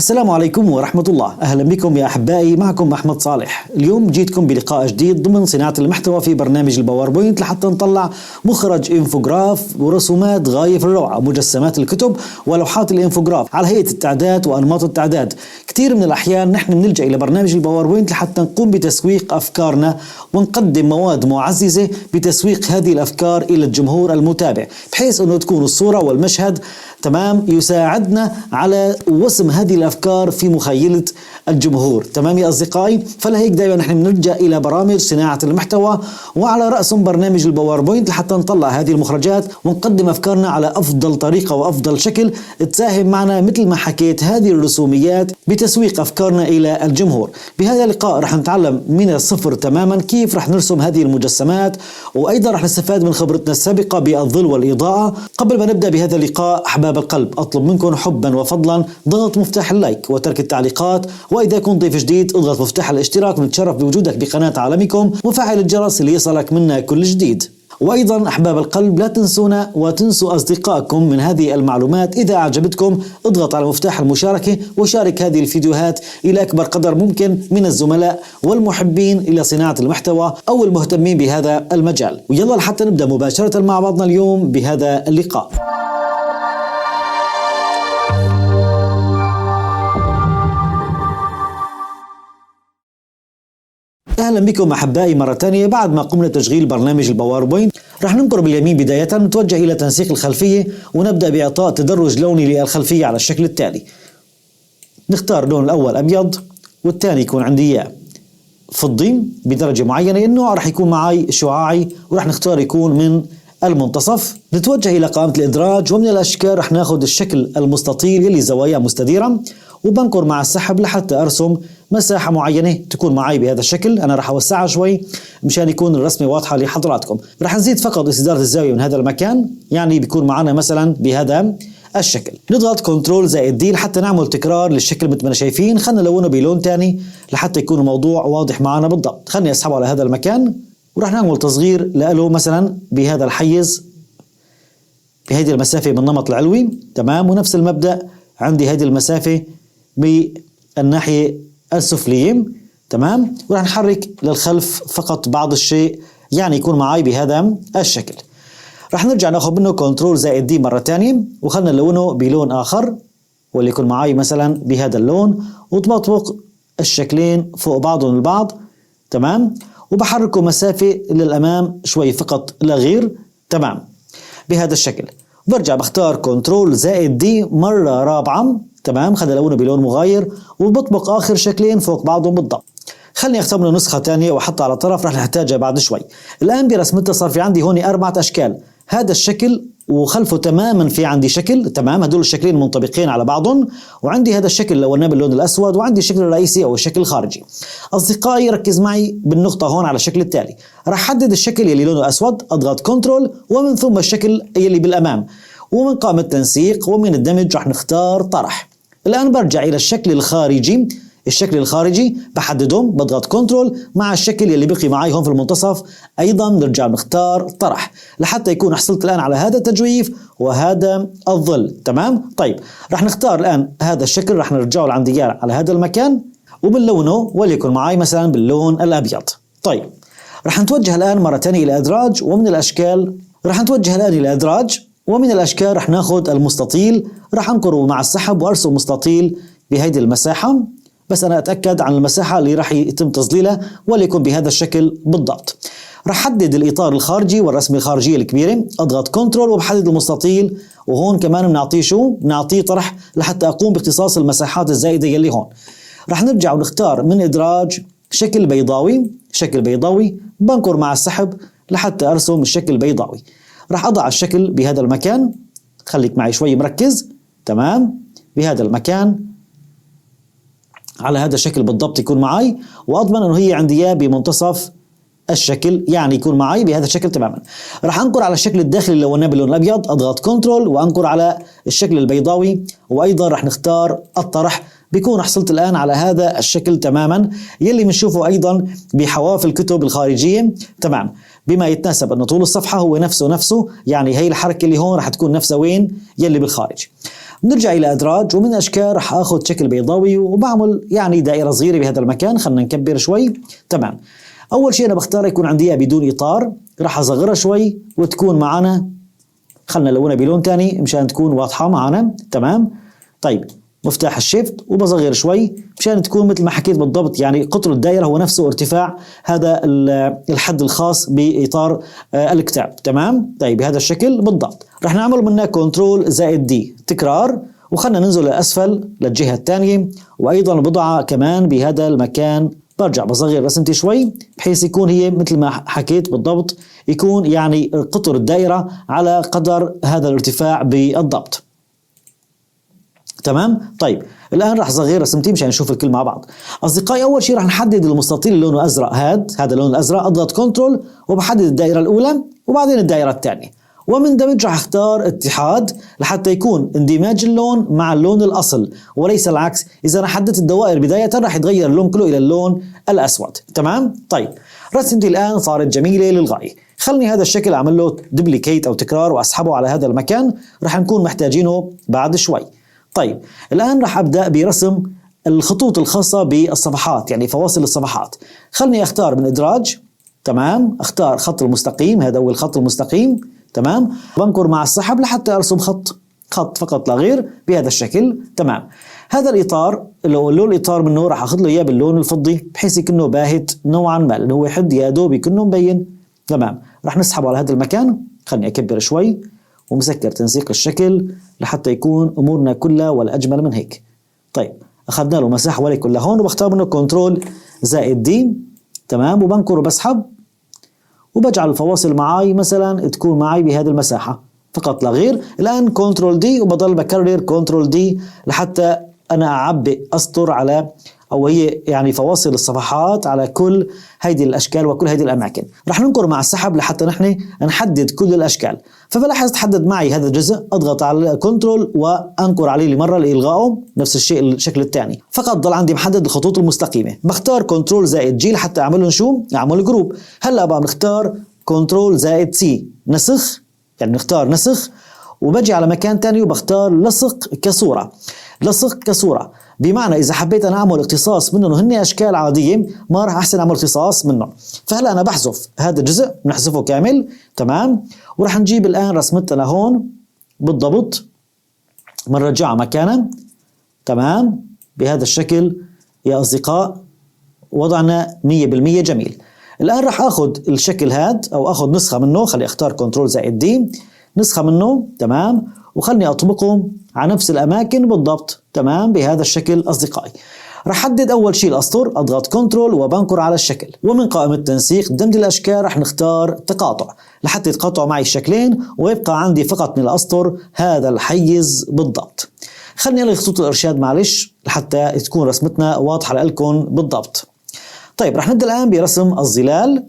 السلام عليكم ورحمة الله. أهلا بكم يا أحبائي، معكم أحمد صالح. اليوم جيتكم بلقاء جديد ضمن صناعة المحتوى في برنامج الباوربوينت لحتى نطلع مخرج انفوجراف ورسومات غاية في الروعة، مجسمات الكتب ولوحات الانفوجراف على هيئة التعداد وأنماط التعداد. كثير من الأحيان نحن بنلجأ إلى برنامج الباوربوينت لحتى نقوم بتسويق أفكارنا ونقدم مواد معززة بتسويق هذه الأفكار إلى الجمهور المتابع، بحيث أنه تكون الصورة والمشهد تمام يساعدنا على وسم هذه الأفكار في مخيلة الجمهور. تمام يا أصدقائي، فلهيك دائما نحن بنلجأ إلى برامج صناعة المحتوى، وعلى رأسهم برنامج الباوربوينت لحتى نطلع هذه المخرجات ونقدم أفكارنا على أفضل طريقة وأفضل شكل تساهم معنا، مثل ما حكيت هذه الرسوميات بتسويق أفكارنا إلى الجمهور. بهذا اللقاء رح نتعلم من الصفر تماما كيف رح نرسم هذه المجسمات، وأيضا رح نستفاد من خبرتنا السابقة بالظل والإضاءة. قبل ما نبدأ بهذا اللقاء أحباب القلب، أطلب منكم حبا وفضلا ضغط مفتاح اللايك وترك التعليقات، وإذا كنت ضيف جديد اضغط مفتاح الاشتراك، ونتشرف بوجودك بقناة عالمكم، وفعل الجرس ليصلك منا كل جديد. وأيضا أحباب القلب لا تنسونا وتنسوا أصدقائكم من هذه المعلومات. إذا أعجبتكم اضغط على مفتاح المشاركة وشارك هذه الفيديوهات إلى أكبر قدر ممكن من الزملاء والمحبين إلى صناعة المحتوى أو المهتمين بهذا المجال. ويلا لحتى نبدأ مباشرة مع بعضنا اليوم بهذا اللقاء. أهلا بكم أحبائي مرة ثانية. بعد ما قمنا تشغيل برنامج الباوربوينت رح ننقر باليمين بداية، نتوجه إلى تنسيق الخلفية ونبدأ بإعطاء تدرج لوني للخلفية على الشكل التالي. نختار اللون الأول أبيض، والثاني يكون عندي إياه فضي بدرجة معينة. النوع رح يكون معي شعاعي، ورح نختار يكون من المنتصف. نتوجه إلى قائمة الإدراج، ومن الأشكال رح ناخذ الشكل المستطيل يلي زواياه مستديرة، وبنقر مع السحب لحتى أرسم مساحة معينة تكون معي بهذا الشكل. أنا رح أوسعها شوي مشان يكون الرسمة واضحة لحضراتكم. رح نزيد فقط استدارة الزاوية من هذا المكان، يعني بيكون معنا مثلا بهذا الشكل. نضغط كنترول زائد دي لحتى نعمل تكرار للشكل مثل ما شايفين. خلنا نلونه بلون تاني لحتى يكون الموضوع واضح معنا بالضبط. خلني أسحبه على هذا المكان، ورح نعمل تصغير له مثلا بهذا الحيز بهذه المسافة من النمط العلوي. تمام، ونفس المبدأ عندي هذه المسافة بالناحية السفلية. تمام، ورح نحرك للخلف فقط بعض الشيء، يعني يكون معي بهذا الشكل. رح نرجع ناخذ منه كنترول زائد دي مرة تانية، وخلنا نلونه بلون آخر واللي يكون معي مثلا بهذا اللون، وطبق الشكلين فوق بعضهم البعض. تمام، وبحركه مسافة للأمام شوي فقط لا غير. تمام، بهذا الشكل. برجع بختار كنترول زائد دي مرة رابعة. تمام، خلي لونه بلون مغاير، وبطبق آخر شكلين فوق بعضهم بالضبط. خلني أختار منه نسخة تانية وأحطها على طرف، رح نحتاجها بعد شوي. الآن برسمتها صار في عندي هون 4 أشكال. هذا الشكل وخلفه تماما في عندي شكل. تمام، هدول الشكلين منطبقين على بعضهم، وعندي هذا الشكل اللي لوناه باللون الأسود، وعندي الشكل الرئيسي أو الشكل الخارجي. أصدقائي ركز معي بالنقطة هون على الشكل التالي. رح أحدد الشكل يلي لونه أسود، أضغط كنترول ومن ثم الشكل يلي بالأمام، ومن قائمة تنسيق ومن الدمج رح نختار طرح. الآن برجع إلى الشكل الخارجي. الشكل الخارجي بحددهم، بضغط كنترول مع الشكل اللي بقي معي هون في المنتصف، أيضا نرجع نختار طرح لحتى يكون حصلت الآن على هذا التجويف وهذا الظل. تمام، طيب رح نختار الآن هذا الشكل، رح نرجعه لعندي على هذا المكان وبنلونه وليكن معي مثلا باللون الأبيض. طيب رح نتوجه الآن مرة ثانية إلى إدراج، ومن الأشكال رح نتوجه الآن إلى إدراج، ومن الأشكال رح ناخذ المستطيل، رح أنقره مع السحب وأرسم مستطيل بهذه المساحة. بس أنا أتأكد عن المساحة اللي رح يتم تظليلها وليكن بهذا الشكل بالضبط. رح حدد الإطار الخارجي والرسمة الخارجية الكبيرة، أضغط كنترول وبحدد المستطيل، وهون كمان بنعطيه شو؟ بنعطيه طرح لحتى أقوم باختصاص المساحات الزائدة يلي هون. رح نرجع ونختار من إدراج شكل بيضاوي. شكل بيضاوي بنقر مع السحب لحتى أرسم الشكل البيضاوي. رح أضع الشكل بهذا المكان، خليك معي شوي مركز. تمام، بهذا المكان على هذا الشكل بالضبط يكون معي، وأضمن أنه هي عندي إياه بمنتصف الشكل، يعني يكون معي بهذا الشكل تماما. راح أنقر على الشكل الداخلي اللي لوناه باللون الأبيض، أضغط كنترول وأنقر على الشكل البيضاوي، وأيضا راح نختار الطرح. بيكون حصلت الآن على هذا الشكل تماما يلي بنشوفه أيضا بحواف الكتب الخارجية. تمام، بما يتناسب أن طول الصفحة هو نفسه، يعني هي الحركة اللي هون راح تكون نفسها وين يلي بالخارج. بنرجع الى ادراج، ومن اشكال راح اخذ شكل بيضاوي وبعمل يعني دائره صغيره بهذا المكان. خلينا نكبر شوي. تمام. اول شيء انا بختار يكون عندي بدون اطار، راح اصغرها شوي وتكون معنا، خلنا نلونها بلون ثاني مشان تكون واضحه معنا. تمام. طيب مفتاح الشيفت وبصغر شوي مشان تكون مثل ما حكيت بالضبط، يعني قطر الدائره هو نفسه ارتفاع هذا الحد الخاص باطار الكتاب. تمام. طيب بهذا الشكل بالضبط. رح نعمل منها كنترول زائد دي تكرار، وخلنا ننزل للاسفل للجهه الثانيه، وايضا بضعها كمان بهذا المكان. برجع بصغر رسمتي شوي بحيث يكون هي مثل ما حكيت بالضبط، يكون يعني قطر الدائره على قدر هذا الارتفاع بالضبط. تمام. طيب الان راح اصغر رسمتي مشان نشوف الكل مع بعض. اصدقائي اول شيء راح نحدد المستطيل اللي لونه ازرق، هذا اللون الازرق، اضغط كنترول وبحدد الدائره الاولى وبعدين الدائره الثانيه، ومن دمج راح اختار اتحاد لحتى يكون اندماج اللون مع اللون الاصل وليس العكس. اذا انا حددت الدوائر بدايه راح يتغير اللون كله الى اللون الاسود. تمام. طيب رسمتي الان صارت جميله للغايه. خلني هذا الشكل اعمل له دبليكيت او تكرار واسحبه على هذا المكان، راح نكون محتاجينه بعد شوي. طيب الآن راح أبدأ برسم الخطوط الخاصة بالصفحات، يعني فواصل الصفحات. خلني أختار من إدراج. تمام. أختار خط المستقيم، هذا هو الخط المستقيم. تمام. بنكر مع السحب لحتى أرسم خط فقط لا غير بهذا الشكل. تمام. هذا الإطار اللون الإطار منه راح أخذ له إياه باللون الفضي بحيث يكونه باهت نوعا ما، لأنه هو حد يا دوب يكونه مبين. تمام. راح نسحبه على هذا المكان. خلني أكبر شوي ومسكر تنسيق الشكل لحتى يكون امورنا كلها ولا اجمل من هيك. طيب اخذنا له مساحه ولا كلها هون، وبختار منه كنترول زائد دي. تمام. وبنكر وبسحب وبجعل الفواصل معي مثلا تكون معي بهذه المساحه فقط لا غير. الان كنترول دي وبضل بكرر كنترول دي لحتى انا اعبي اسطر على، او هي يعني فواصل الصفحات على كل هيدي الاشكال وكل هيدي الاماكن. رح ننقر مع السحب لحتى نحن نحدد كل الاشكال. فبلاحظ تحدد معي هذا الجزء، اضغط على كنترول وانقر عليه لمره لالغائه. نفس الشيء الشكل الثاني، فقط ضل عندي محدد الخطوط المستقيمه. بختار كنترول زائد جي لحتى اعمل لهم شو؟ اعمل جروب. هلا بقى بنختار كنترول زائد سي نسخ، يعني نختار نسخ، وبجي على مكان ثاني وبختار لصق كصوره. لصق كصوره بمعنى اذا حبيت انا اعمل اقتصاص منهم هن اشكال عاديه ما راح احسن اعمل اقتصاص منهم. فهلا انا بحذف هذا الجزء، بنحذفه كامل. تمام. وراح نجيب الان رسمتنا هون بالضبط، بنرجعها مكانها. تمام. بهذا الشكل يا اصدقاء وضعنا 100% جميل. الان راح اخذ الشكل هذا او اخذ نسخه منه، خلي اختار كنترول زائد دي نسخه منه. تمام. وخلني اطبقهم على نفس الاماكن بالضبط. تمام. بهذا الشكل اصدقائي. راح احدد اول شيء الاسطر، اضغط كنترول وبنكر على الشكل، ومن قائمه تنسيق دمج الاشكال راح نختار تقاطع لحتى يتقاطعوا معي الشكلين ويبقى عندي فقط من الاسطر هذا الحيز بالضبط. خلني الغي خطوط الارشاد معلش لحتى تكون رسمتنا واضحه لكم بالضبط. طيب راح نبدا الان برسم الظلال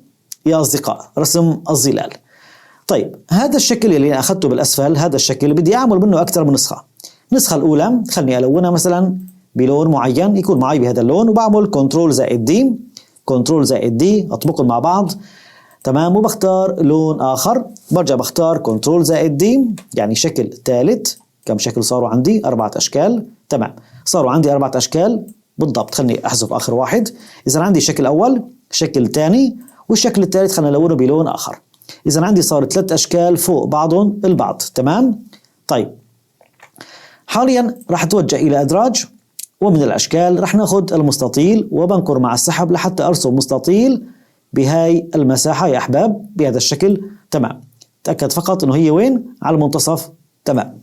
يا اصدقاء، رسم الظلال. طيب هذا الشكل اللي اخذته بالاسفل، هذا الشكل بدي اعمل منه اكثر من نسخه. النسخه الاولى خلني الونها مثلا بلون معين يكون معي بهذا اللون، وبعمل كنترول زائد دي كنترول زائد دي اطبقهم مع بعض. تمام. وبختار لون اخر، برجع بختار كنترول زائد دي، يعني شكل ثالث. كم شكل صاروا عندي؟ 4 اشكال. تمام. صاروا عندي 4 اشكال بالضبط. خلني احذف اخر واحد. اذا عندي شكل اول، شكل ثاني، والشكل الثالث خلينا نلونه بلون اخر. اذا عندي صار 3 اشكال فوق بعضهم البعض. تمام. طيب حاليا راح اتوجه الى ادراج، ومن الاشكال راح ناخذ المستطيل وبنكر مع السحب لحتى ارسم مستطيل بهاي المساحه يا احباب بهذا الشكل. تمام. تاكد فقط انه هي وين؟ على المنتصف. تمام.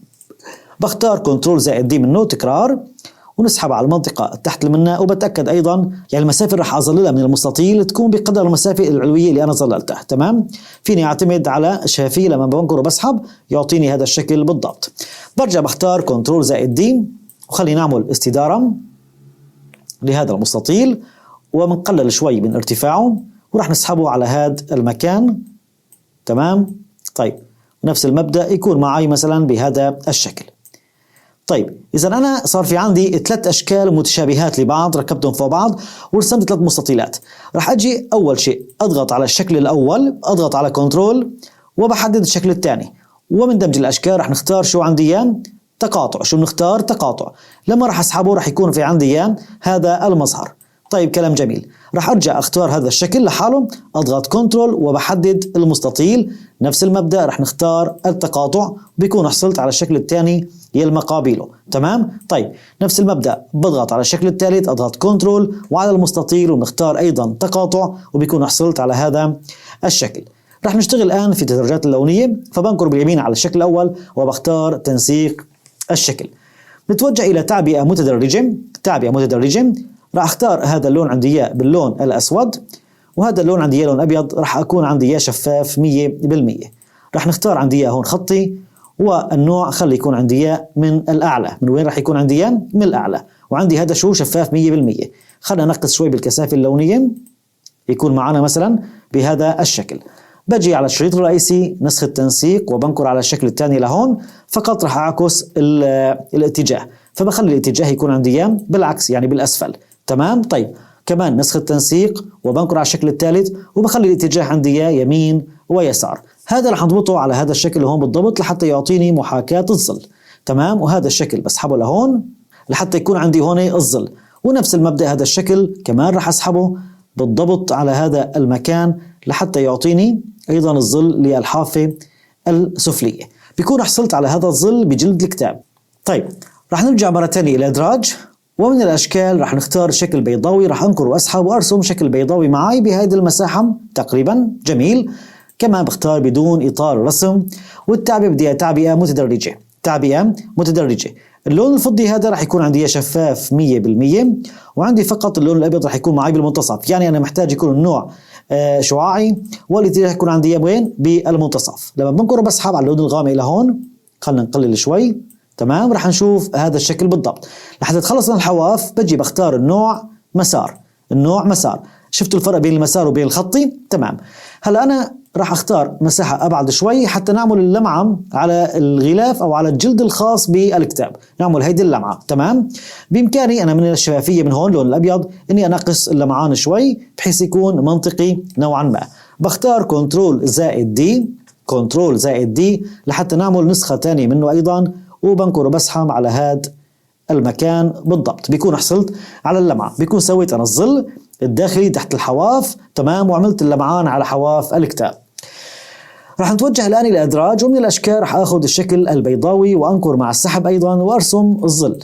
بختار كنترول زائد دي منه تكرار ونسحب على المنطقة تحت منها، وبتأكد أيضا يعني المسافة اللي راح أظللها من المستطيل تكون بقدر المسافة العلوية اللي أنا ظللتها. تمام. فيني أعتمد على شفافية لما بنكر وبسحب يعطيني هذا الشكل بالضبط. برجع بختار كنترول زائد دي وخلينا نعمل استدارة لهذا المستطيل وبنقلل شوي من ارتفاعه وراح نسحبه على هذا المكان. تمام. طيب نفس المبدأ يكون معي مثلا بهذا الشكل. طيب إذا أنا صار في عندي 3 أشكال متشابهات لبعض ركبتهم فوق بعض ورسمت 3 مستطيلات، راح أجي أول شيء أضغط على الشكل الأول، أضغط على كنترول وبحدد الشكل الثاني، ومن دمج الأشكال راح نختار شو عندي إياه؟ تقاطع. شو بنختار؟ تقاطع. لما راح اسحبه راح يكون في عندي اياه هذا المظهر. طيب كلام جميل. راح ارجع اختار هذا الشكل لحاله، اضغط كنترول وبحدد المستطيل. نفس المبدأ راح نختار التقاطع، بيكون حصلت على الشكل الثاني يلي مقابله. تمام. طيب نفس المبدأ بضغط على الشكل الثالث، اضغط كنترول وعلى المستطيل وبنختار ايضا تقاطع، وبيكون حصلت على هذا الشكل. راح نشتغل الآن في التدرجات اللونية، فبنكر باليمين على الشكل الأول وبختار تنسيق الشكل. نتوجه إلى تعبئة متدرجة. تعبئة متدرجة راح أختار هذا اللون عندي إياه باللون الأسود، وهذا اللون عندي إياه لون أبيض، راح أكون عندي إياه شفاف 100%. راح نختار عندي إياه هون خطي، والنوع خلي يكون عندي إياه من الأعلى. من وين راح يكون عندي إياه؟ من الأعلى. وعندي هذا شو شفاف 100%. خلنا نقص شوي بالكثافة اللونية، يكون معنا مثلا بهذا الشكل. بجي على الشريط الرئيسي نسخ التنسيق وبنكر على الشكل الثاني لهون، فقط راح أعكس الاتجاه، فبخلي الاتجاه يكون عندي اياه بالعكس يعني بالأسفل. تمام. طيب كمان نسخ التنسيق وبنكر على الشكل الثالث وبخلي الاتجاه عندي اياه يمين ويسار. هذا راح نضبطه على هذا الشكل هون بالضبط لحتى يعطيني محاكاة الظل. تمام. وهذا الشكل بسحبه لهون لحتى يكون عندي هون الظل، ونفس المبدأ هذا الشكل كمان راح أسحبه بالضبط على هذا المكان لحتى يعطيني أيضا الظل للحافة السفلية. بيكون حصلت على هذا الظل بجلد الكتاب. طيب راح نرجع مرة ثانية إلى إدراج، ومن الأشكال راح نختار شكل بيضاوي. راح أنكر وأسحب وأرسم شكل بيضاوي معي بهذه المساحة تقريبا. جميل. كمان بختار بدون إطار رسم، والتعبئة بدي تعبئة متدرجة. تعبئة متدرجة. اللون الفضي هذا راح يكون عندي شفاف 100%، وعندي فقط اللون الأبيض راح يكون معي بالمنتصف. يعني أنا محتاج يكون النوع شعاعي، والاتجاه يكون عندي وين؟ بالمنتصف. لما بنكر وبسحب على اللون الغامق لهون، خلنا نقلل شوي. تمام. راح نشوف هذا الشكل بالضبط. لحتى تخلص من الحواف بجي بختار النوع مسار. النوع مسار. شفتوا الفرق بين المسار وبين الخطي؟ تمام. هلا أنا راح أختار مساحة أبعد شوي حتى نعمل اللمعة على الغلاف أو على الجلد الخاص بالكتاب، نعمل هيدي اللمعة. تمام. بإمكاني أنا من الشفافية من هون لون الأبيض إني أنقص اللمعان شوي بحيث يكون منطقي نوعا ما. بختار كنترول زائد دي، كنترول زائد دي لحتى نعمل نسخة تانية منه أيضا، وبنكر وبسحب على هذا المكان بالضبط. بيكون حصلت على اللمعة، بيكون سويت أنا الظل الداخلي تحت الحواف. تمام. وعملت اللمعان على حواف الكتاب. راح نتوجه الآن إلى إدراج، ومن الأشكال راح أخذ الشكل البيضاوي وأنكر مع السحب أيضا وأرسم الظل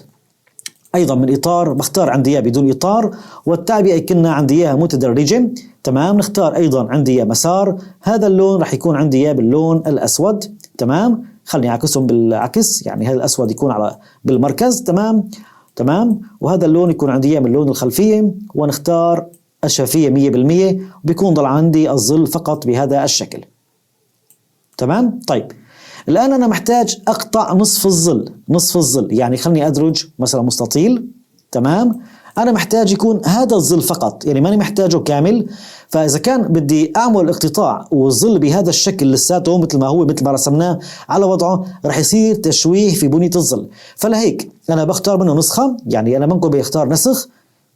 أيضا من إطار. بختار عندي إياه بدون إطار، والتعبئة كنا عندي إياها متدرجة. تمام. نختار أيضا عندي إياه مسار. هذا اللون راح يكون عندي إياه باللون الأسود. تمام. خلني أعكسهم بالعكس، يعني هذا الأسود يكون على بالمركز. تمام. تمام. وهذا اللون يكون عندي إياه من اللون الخلفية، ونختار الشفافية 100%، وبيكون ضل عندي الظل فقط بهذا الشكل. تمام. طيب الآن أنا محتاج أقطع نصف الظل. نصف الظل يعني خلني أدرج مثلا مستطيل. تمام. أنا محتاج يكون هذا الظل فقط، يعني ماني محتاجه كامل. فإذا كان بدي أعمل اقتطاع والظل بهذا الشكل لساته مثل ما هو مثل ما رسمناه على وضعه، رح يصير تشويه في بنية الظل. فلهيك أنا بختار منه نسخة، يعني أنا بنكر بختار نسخ،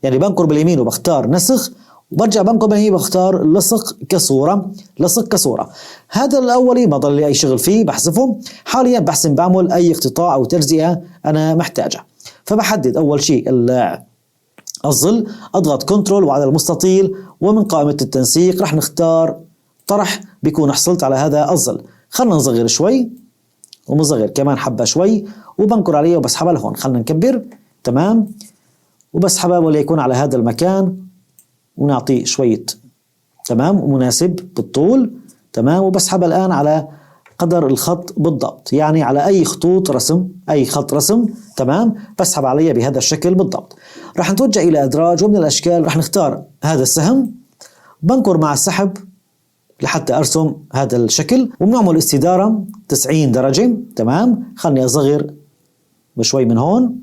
يعني بنكر باليمين وبختار نسخ، وبرجع بنكر باليمين بختار لصق كصورة. لصق كصورة. هذا الأولي ما ضل لي أي شغل فيه بحذفه. حاليا بحسن بعمل أي اقتطاع أو تجزئة أنا محتاجة. فبحدد أول شيء الظل، أضغط كنترول وعلى المستطيل، ومن قائمة التنسيق رح نختار طرح، بيكون حصلت على هذا الظل. خلنا نصغر شوي، ومصغر كمان حبة شوي، وبنكر عليه وبسحبها لهون. خلنا نكبر. تمام. وبسحبها وليكون على هذا المكان، ونعطيه شوية تمام مناسب بالطول. تمام. وبسحبها الآن على قدر الخط بالضبط، يعني على أي خطوط رسم، أي خط رسم. تمام. بسحب عليها بهذا الشكل بالضبط. راح نتوجه إلى إدراج، ومن الأشكال راح نختار هذا السهم، بنكر مع السحب لحتى أرسم هذا الشكل، وبنعمل استدارة 90 درجة. تمام. خلني أصغر بشوي من هون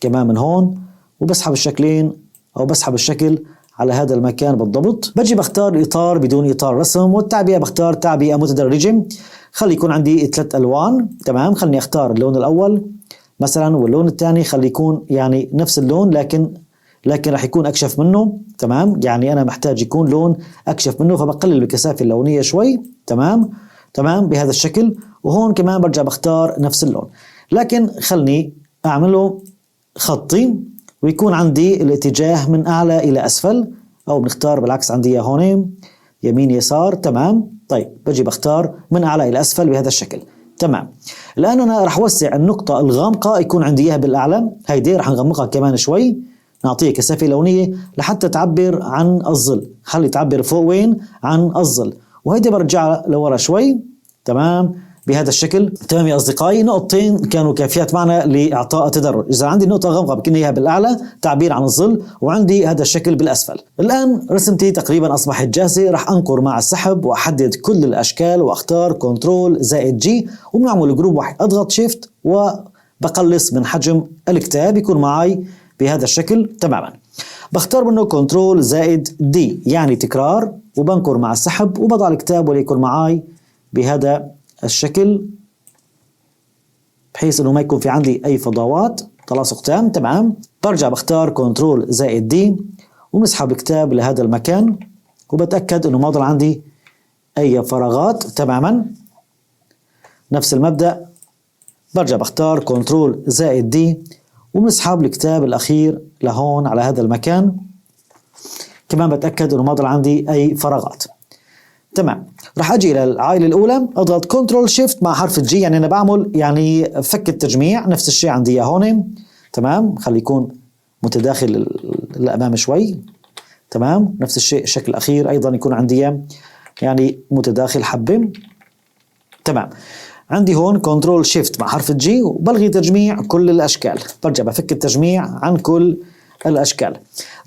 كمان من هون، وبسحب الشكلين أو بسحب الشكل على هذا المكان بالضبط. بجي بختار إطار بدون إطار رسم، والتعبئة بختار تعبئة متدرجة. خلي يكون عندي 3 ألوان. تمام. خلني أختار اللون الأول مثلا، واللون الثاني خلي يكون يعني نفس اللون لكن راح يكون أكشف منه. تمام. يعني أنا محتاج يكون لون أكشف منه، فبقلل بالكثافة اللونية شوي. تمام. تمام. بهذا الشكل. وهون كمان برجع بختار نفس اللون. لكن خلني أعمله خطي ويكون عندي الاتجاه من أعلى إلى أسفل، أو بنختار بالعكس عندي هون يمين يسار. تمام. طيب بجي بختار من أعلى إلى أسفل بهذا الشكل. تمام. الآن أنا رح وسع النقطة الغامقة يكون عندي إياها بالأعلى، هيدي رح نغمقها كمان شوي، نعطيها كثافة لونية لحتى تعبر عن الظل، خلي تعبر فوق وين عن الظل، وهيدي برجعها لورا شوي. تمام بهذا الشكل. تمام يا أصدقائي، نقطتين كانوا كافيات معنا لإعطاء تدرج. إذا عندي نقطة غامقة بكون إياها بالأعلى تعبير عن الظل، وعندي هذا الشكل بالأسفل. الآن رسمتي تقريبا أصبحت جاهزة. رح أنقر مع السحب وأحدد كل الأشكال وأختار كنترول زائد جي، وبنعمل جروب واحد، أضغط شيفت وبقلص من حجم الكتاب يكون معي بهذا الشكل تماما. بختار منه كنترول زائد دي يعني تكرار، وبنقر مع السحب وبضع الكتاب وليكن معي بهذا الشكل بحيث انه ما يكون في عندي اي فضاوات تلاصق تام. تمام. برجع بختار كنترول زائد دي وبسحب الكتاب لهذا المكان وبتأكد انه ما ضل عندي اي فراغات. تماما نفس المبدأ، برجع بختار كنترول زائد دي وبنسحب الكتاب الاخير لهون على هذا المكان، كمان بتأكد انه ما ضل عندي اي فراغات. تمام. راح اجي الى العائله الاولى، اضغط كنترول شيفت مع حرف الجي، يعني انا بعمل يعني فك التجميع. نفس الشيء عندي اياه هون. تمام. خلي يكون متداخل للامام شوي. تمام. نفس الشيء الشكل الاخير ايضا يكون عندي يعني متداخل حبه. تمام. عندي هون كنترول شيفت مع حرف الجي وبلغي تجميع كل الاشكال، برجع بفك التجميع عن كل الاشكال.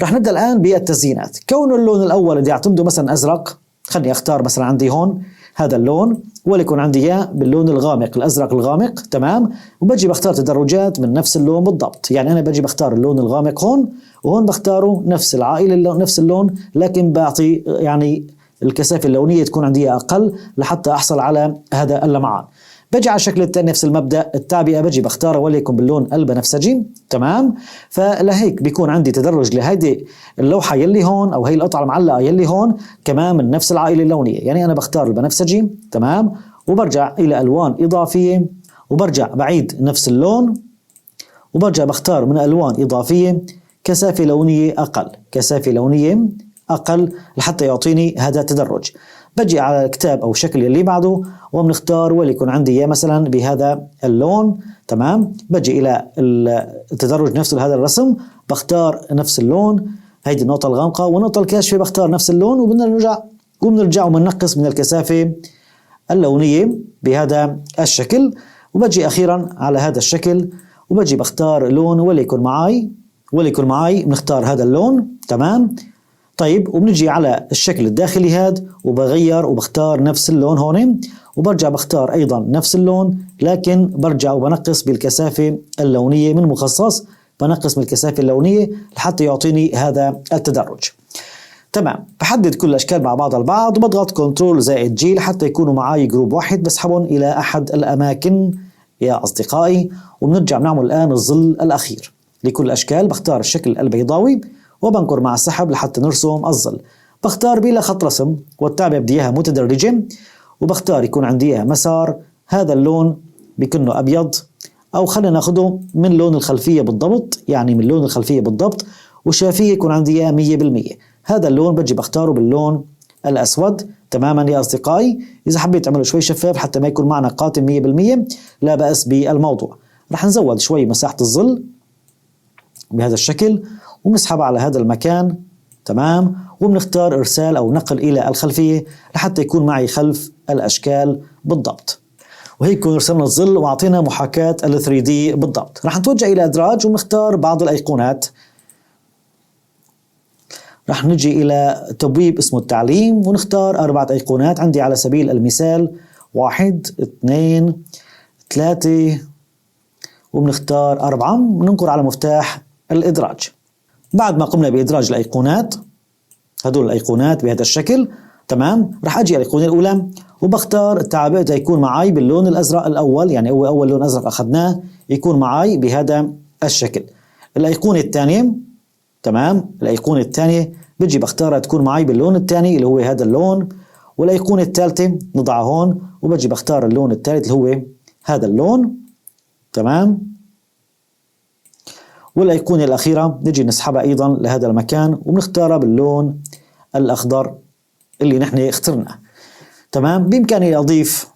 راح نبدا الان بالتزيينات. كون اللون الاول اللي اعتمده مثلا ازرق، خليني اختار مثلا عندي هون هذا اللون وليكن عندي اياه باللون الغامق، الازرق الغامق. تمام. وبجي بختار تدرجات من نفس اللون بالضبط، يعني انا بجي بختار اللون الغامق هون وهون بختاره نفس العائله نفس اللون، لكن بعطي يعني الكثافه اللونيه تكون عندي اقل لحتى احصل على هذا اللمعان. بجي على الشكل الثاني نفس المبدأ، التعبئة بجي بختاره وليكن باللون البنفسجي. تمام. فلهيك بيكون عندي تدرج لهيدي اللوحة يلي هون أو هي القطعة المعلقة يلي هون كمان من نفس العائلة اللونية، يعني أنا بختار البنفسجي. تمام. وبرجع إلى ألوان إضافية وبرجع بعيد نفس اللون وبرجع بختار من ألوان إضافية كثافة لونية أقل، كثافة لونية أقل لحتى يعطيني هذا التدرج. بجي على الكتاب أو الشكل اللي بعده وبنختار وليكن عندي إياه مثلا بهذا اللون. تمام. بجي إلى التدرج نفسه لهذا الرسم بختار نفس اللون، هيدي النقطة الغامقة، والنقطة الكاشفة بختار نفس اللون، وبنرجع وبننقص من الكثافة اللونية بهذا الشكل. وبجي أخيرا على هذا الشكل وبجي بختار لون وليكن معي بنختار هذا اللون. تمام. طيب وبنجي على الشكل الداخلي هاد وبغير وبختار نفس اللون هون وبرجع بختار أيضا نفس اللون، لكن برجع وبنقص بالكثافة اللونية من مخصص، بنقص من الكثافة اللونية لحتى يعطيني هذا التدرج. تمام. بحدد كل الأشكال مع بعض البعض وبضغط كنترول زائد جي لحتى يكونوا معي جروب واحد، بسحبهم إلى أحد الأماكن يا أصدقائي. وبنرجع بنعمل الآن الظل الأخير لكل الأشكال. بختار الشكل البيضاوي وبنقر مع السحب لحتى نرسم الظل. بختار بلا خط رسم والتعبئة بدي اياها متدرجة، وبختار يكون عندي اياها مسار. هذا اللون بيكونه أبيض، أو خلينا ناخده من لون الخلفية بالضبط، يعني من لون الخلفية بالضبط، والشافية يكون عندي اياها 100%. هذا اللون بجي بختاره باللون الأسود. تماما يا أصدقائي. إذا حبيت أعمله شوي شفاف حتى ما يكون معنا قاتم 100% لا بأس بالموضوع. رح نزود شوي مساحة الظل بهذا الشكل وبنسحبها على هذا المكان. تمام. وبنختار إرسال أو نقل إلى الخلفية لحتى يكون معي خلف الأشكال بالضبط. وهيك يكون رسمنا الظل وأعطينا محاكاة ال 3D بالضبط. رح نتوجه إلى إدراج ونختار بعض الأيقونات. رح نجي إلى تبويب اسمه التعليم ونختار 4 أيقونات. عندي على سبيل المثال 1 2 3 وبنختار 4 وننقر على مفتاح الإدراج. بعد ما قمنا بإدراج الأيقونات، هدول الأيقونات بهذا الشكل. تمام. رح أجي على الأيقونة الأولى وبختار التعبئة يكون معي باللون الأزرق الأول، يعني هو أول لون أزرق أخذناه يكون معي بهذا الشكل. الأيقونة الثانية، تمام، الأيقونة الثانية بجي بختارها تكون معي باللون الثاني اللي هو هذا اللون. والأيقونة الثالثة نضعها هون وبجي بختار اللون الثالث اللي هو هذا اللون. تمام. والأيقونة الأخيرة نجي نسحبها أيضا لهذا المكان وبنختارها باللون الأخضر اللي نحن اخترناه. تمام. بإمكاني أضيف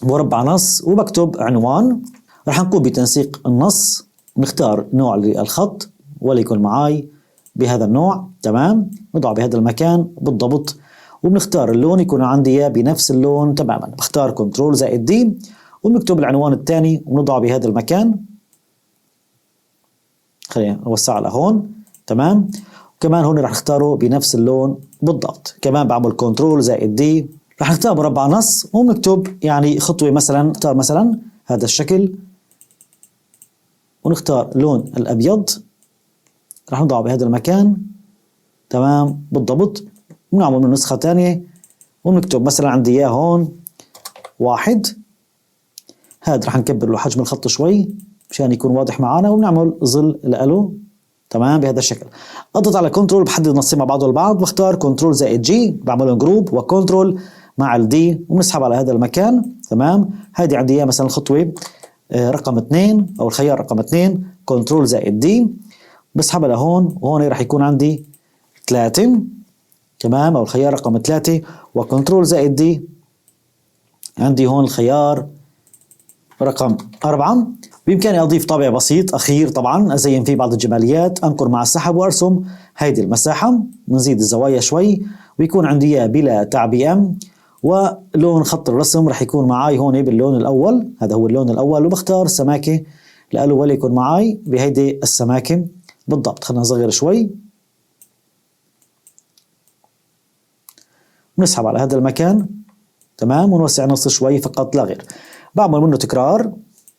مربع نص وبكتب عنوان. رح نقوم بتنسيق النص، نختار نوع الخط وليكن معاي بهذا النوع. تمام. نضع بهذا المكان بالضبط، وبنختار اللون يكون عندي بنفس اللون تماما. بختار كنترول زائد دي وبنكتب العنوان الثاني ونضعه بهذا المكان. خلينا نوسع لهون. تمام. وكمان هون رح نختاره بنفس اللون بالضبط. كمان بعمل كنترول زائد دي، رح نختار مربع نص ونكتب يعني خطوة، مثلا نختار مثلا هذا الشكل ونختار لون الأبيض، رح نضعه بهذا المكان. تمام بالضبط. ونعمل من نسخة ثانية ونكتب مثلا عندي إياه هون 1. هذا رح نكبر له حجم الخط شوي مشان يكون واضح معنا، وبنعمل ظل له. تمام بهذا الشكل. اضغط على كنترول بحدد النصين مع بعضهم البعض، بختار كنترول زائد جي بعملهم جروب، وكنترول مع الدي وبنسحب على هذا المكان. تمام. هذه عندي اياه مثلا الخطوة رقم 2 او الخيار رقم 2، كنترول زائد دي بسحبها لهون، وهون رح يكون عندي 3. تمام. او الخيار رقم 3 وكنترول زائد دي عندي هون الخيار رقم 4. بإمكاني أضيف طابع بسيط أخير طبعا أزين فيه بعض الجماليات، أنقر مع السحب وأرسم هيدي المساحة، بنزيد الزوايا شوي ويكون عندي بلا تعبئة. ولون خط الرسم رح يكون معاي هون باللون الأول، هذا هو اللون الأول، وبختار سماكة لأله وليكن معاي بهيدي السماكة بالضبط. خلينا نصغر شوي ونسحب على هذا المكان. تمام. ونوسع نص شوي فقط لا غير. بعمل منه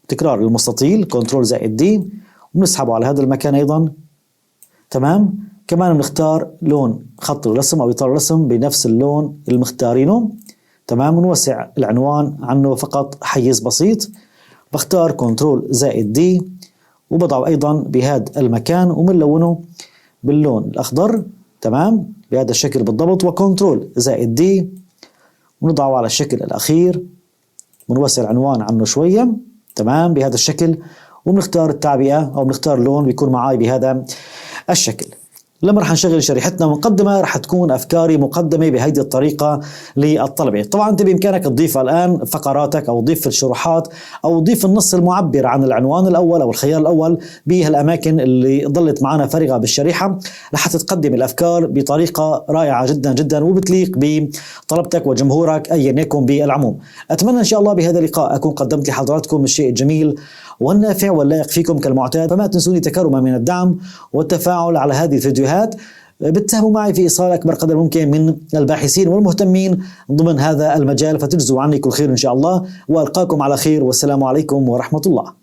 تكرار للمستطيل، كنترول زائد دي وبنسحبه على هذا المكان أيضا. تمام. كمان بنختار لون خط الرسم أو إطار الرسم بنفس اللون اللي مختارينه. تمام. ونوسع العنوان عنه فقط حيز بسيط، بختار كنترول زائد دي وبضعه أيضا بهذا المكان ومنلونه باللون الأخضر. تمام بهذا الشكل بالضبط، وكنترول زائد دي ونضعه على الشكل الأخير ونوسع العنوان عنه شوية. تمام بهذا الشكل. وبنختار التعبئة أو بنختار لون بيكون معاي بهذا الشكل. لما رح نشغل شريحتنا مقدمة رح تكون أفكاري مقدمة بهيدي الطريقة للطلبة. طبعا أنت بإمكانك تضيف الآن فقراتك أو تضيف الشروحات أو تضيف النص المعبر عن العنوان الأول أو الخيار الأول بهالأماكن اللي ظلت معنا فارغة بالشريحة، رح تقدم الأفكار بطريقة رائعة جدا جدا وبتليق بطلبتك وجمهورك أيا يكن بالعموم. أتمنى إن شاء الله بهذا اللقاء أكون قدمت لحضراتكم الشيء الجميل والنافع واللائق فيكم كالمعتاد. فما تنسوني تكرما من الدعم والتفاعل على هذه الفيديوهات، بتساهموا معي في إيصال أكبر قدر ممكن من الباحثين والمهتمين ضمن هذا المجال، فتجزوا عني كل خير إن شاء الله، وألقاكم على خير والسلام عليكم ورحمة الله.